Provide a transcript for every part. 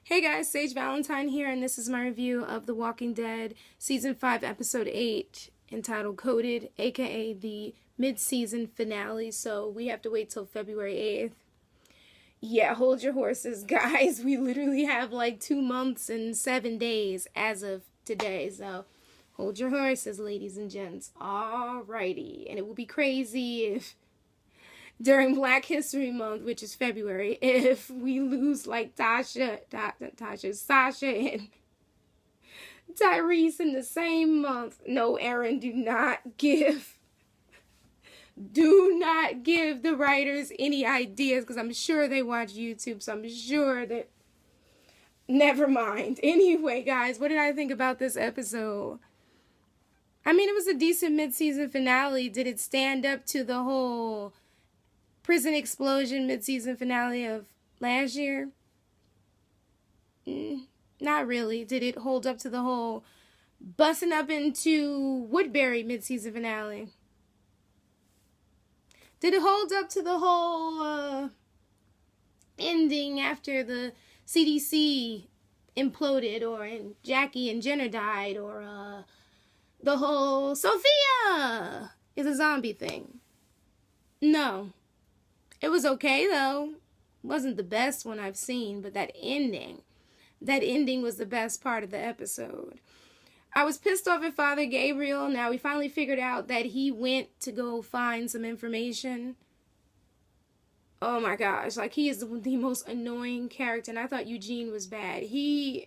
Hey guys, sagevalentine here, and this is my review of The Walking Dead Season 5, Episode 8, entitled Coded, aka the mid-season finale, so we have to wait till February 8th. Yeah, hold your horses, guys. We literally have like 2 months and 7 days as of today, so hold your horses, ladies and gents. Alrighty, and it will be crazy if during Black History Month, which is February, if we lose like Sasha and Tyrese in the same month. No, Aaron, do not give the writers any ideas, because I'm sure they watch YouTube, so I'm sure that, never mind. Anyway, guys, what did I think about this episode? I mean, it was a decent mid-season finale. Did it stand up to the whole prison explosion mid-season finale of last year? Not really. Did it hold up to the whole busting up into Woodbury mid-season finale? Did it hold up to the whole ending after the CDC imploded, or Jackie and Jenner died, or the whole Sophia is a zombie thing? No. It was okay, though. Wasn't the best one I've seen, but that ending was the best part of the episode. I was pissed off at Father Gabriel. Now, we finally figured out that he went to go find some information. Oh my gosh, like, he is the most annoying character, and I thought Eugene was bad. I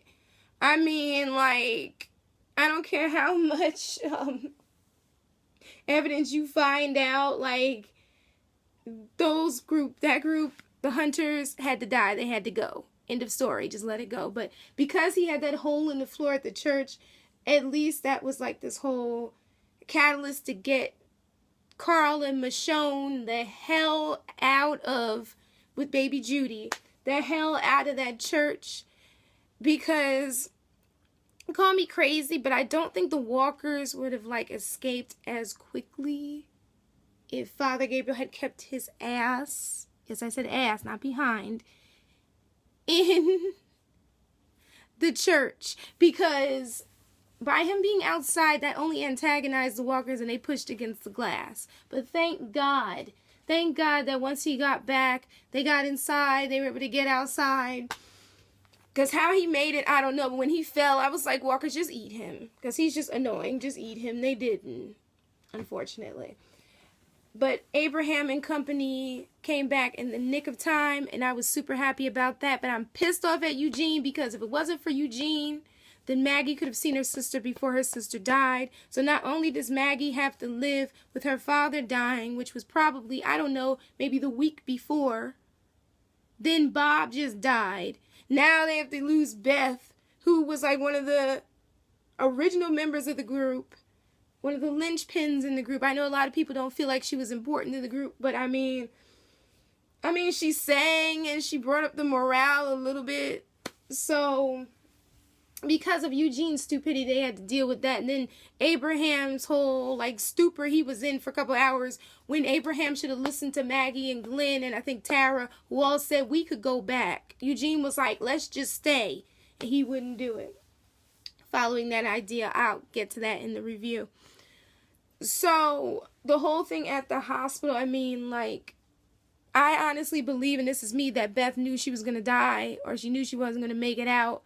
don't care how much evidence you find out, like, that group, the hunters had to die. They had to go. End of story. Just let it go. But because he had that hole in the floor at the church, at least that was like this whole catalyst to get Carl and Michonne the hell out of, with baby Judy, the hell out of that church. Because, call me crazy, but I don't think the walkers would have like escaped as quickly if Father Gabriel had kept his ass, yes, I said ass, not behind, in the church. Because by him being outside, that only antagonized the walkers and they pushed against the glass. But thank God that once he got back, they got inside, they were able to get outside. Because how he made it, I don't know. But when he fell, I was like, walkers, just eat him. Because he's just annoying. Just eat him. They didn't, unfortunately. But Abraham and company came back in the nick of time, and I was super happy about that. But I'm pissed off at Eugene, because if it wasn't for Eugene, then Maggie could have seen her sister before her sister died. So not only does Maggie have to live with her father dying, which was probably, I don't know, maybe the week before, then Bob just died. Now they have to lose Beth, who was like one of the original members of the group, one of the linchpins in the group. I know a lot of people don't feel like she was important to the group, but I mean, she sang and she brought up the morale a little bit. So, because of Eugene's stupidity, they had to deal with that. And then Abraham's whole, like, stupor he was in for a couple hours, when Abraham should have listened to Maggie and Glenn and I think Tara, who all said we could go back. Eugene was like, let's just stay. And he wouldn't do it. Following that idea, I'll get to that in the review. So, the whole thing at the hospital, I mean, like, I honestly believe, and this is me, that Beth knew she was going to die, or she knew she wasn't going to make it out,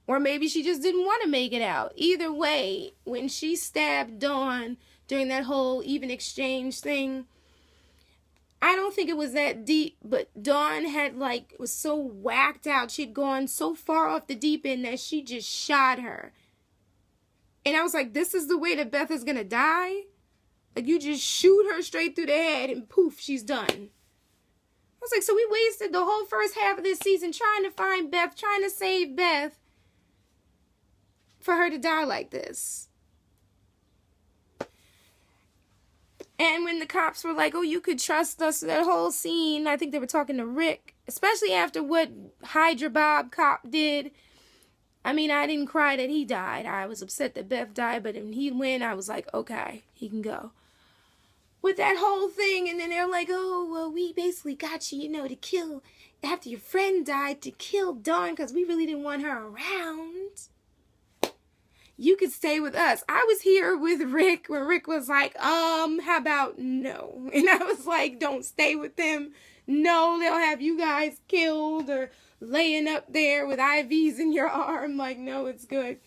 or maybe she just didn't want to make it out. Either way, when she stabbed Dawn during that whole even exchange thing, I don't think it was that deep, but Dawn was so whacked out, she'd gone so far off the deep end that she just shot her. And I was like, this is the way that Beth is going to die? Like, you just shoot her straight through the head and poof, she's done. I was like, so we wasted the whole first half of this season trying to find Beth, trying to save Beth, for her to die like this. And when the cops were like, oh, you could trust us, that whole scene, I think they were talking to Rick, especially after what Hydra Bob cop did. I mean, I didn't cry that he died. I was upset that Beth died, but when he went, I was like, okay, he can go. with that whole thing, and then they're like, oh, well, we basically got you, to kill, after your friend died, to kill Dawn, because we really didn't want her around. You could stay with us. I was here with Rick when Rick was like, how about no? And I was like, don't stay with them. No, they'll have you guys killed or laying up there with IVs in your arm. Like, no, it's good.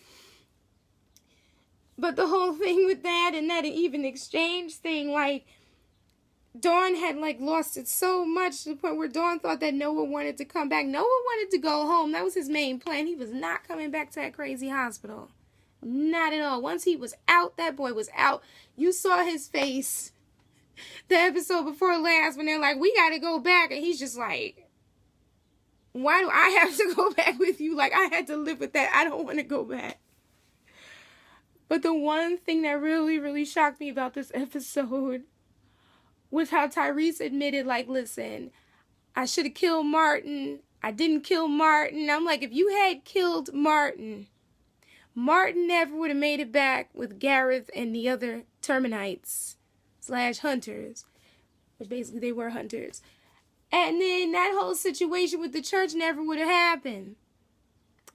But the whole thing with that and that even exchange thing, like, Dawn had, like, lost it so much to the point where Dawn thought that Noah wanted to come back. Noah wanted to go home. That was his main plan. He was not coming back to that crazy hospital. Not at all. Once he was out, that boy was out. You saw his face the episode before last when they're like, we got to go back. And he's just like, why do I have to go back with you? Like, I had to live with that. I don't want to go back. But the one thing that really, really shocked me about this episode was how Tyrese admitted, like, listen, I should have killed Martin. I didn't kill Martin. I'm like, if you had killed Martin, Martin never would have made it back with Gareth and the other Terminites / hunters, which basically they were hunters. And then that whole situation with the church never would have happened.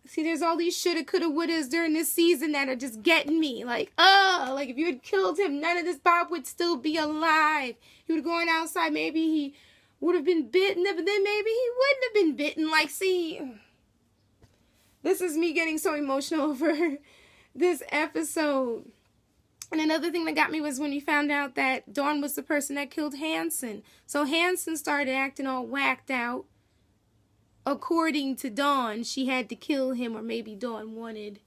See, there's all these shoulda, coulda, wouldas during this season that are just getting me. Like, like if you had killed him, none of this Bob would still be alive. He would have gone outside. Maybe he would have been bitten, but then maybe he wouldn't have been bitten. Like, see, this is me getting so emotional over this episode. And another thing that got me was when we found out that Dawn was the person that killed Hansen. So Hansen started acting all whacked out. According to Dawn, she had to kill him, or maybe Dawn wanted,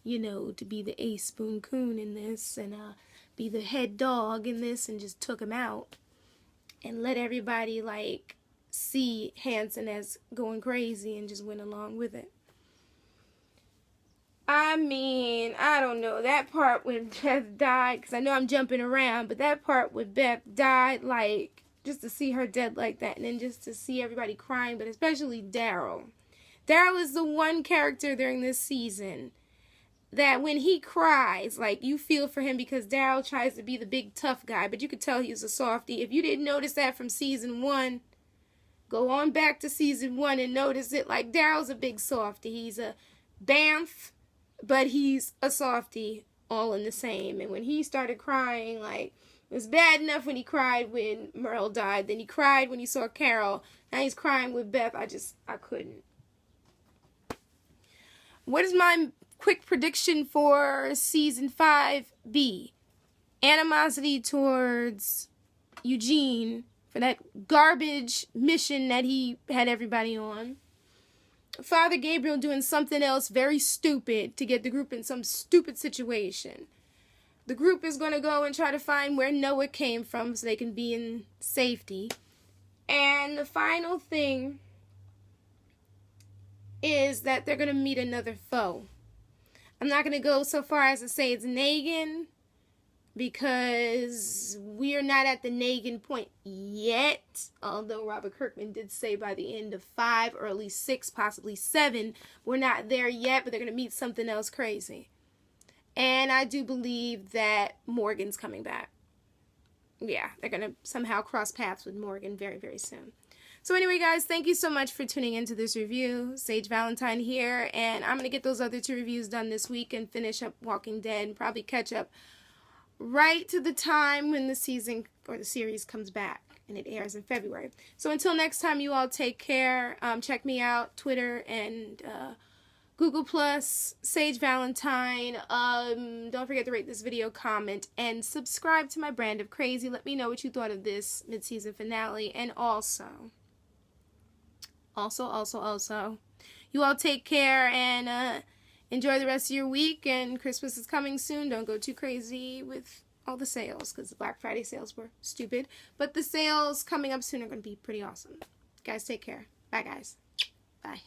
to be the ace spoon coon in this and be the head dog in this and just took him out and let everybody, like, see Hansen as going crazy and just went along with it. I mean, I don't know. That part when Beth died, because I know I'm jumping around, but that part when Beth died, like, just to see her dead like that, and then just to see everybody crying, but especially Daryl. Daryl is the one character during this season that when he cries, like, you feel for him, because Daryl tries to be the big tough guy, but you could tell he was a softie. If you didn't notice that from season 1, go on back to season 1 and notice it. Like, Daryl's a big softie. He's a bamf, but he's a softie all in the same. And when he started crying, like, it was bad enough when he cried when Merle died. Then he cried when he saw Carol. Now he's crying with Beth. I couldn't. What is my quick prediction for season 5 be? Animosity towards Eugene for that garbage mission that he had everybody on. Father Gabriel doing something else very stupid to get the group in some stupid situation. The group is going to go and try to find where Noah came from so they can be in safety. And the final thing is that they're going to meet another foe. I'm not going to go so far as to say it's Negan, because we're not at the Negan point yet. Although Robert Kirkman did say by the end of 5 or at least 6, possibly 7, we're not there yet, but they're going to meet something else crazy. And I do believe that Morgan's coming back. Yeah, they're going to somehow cross paths with Morgan very, very soon. So anyway, guys, thank you so much for tuning into this review. Sage Valentine here, and I'm going to get those other 2 reviews done this week and finish up Walking Dead and probably catch up right to the time when the season or the series comes back and it airs in February. So until next time, you all take care. Check me out, Twitter and Google+, Sage Valentine. Don't forget to rate this video, comment, and subscribe to my brand of crazy. Let me know what you thought of this mid-season finale. And also, you all take care and enjoy the rest of your week. And Christmas is coming soon. Don't go too crazy with all the sales, because the Black Friday sales were stupid. But the sales coming up soon are going to be pretty awesome. Guys, take care. Bye, guys. Bye.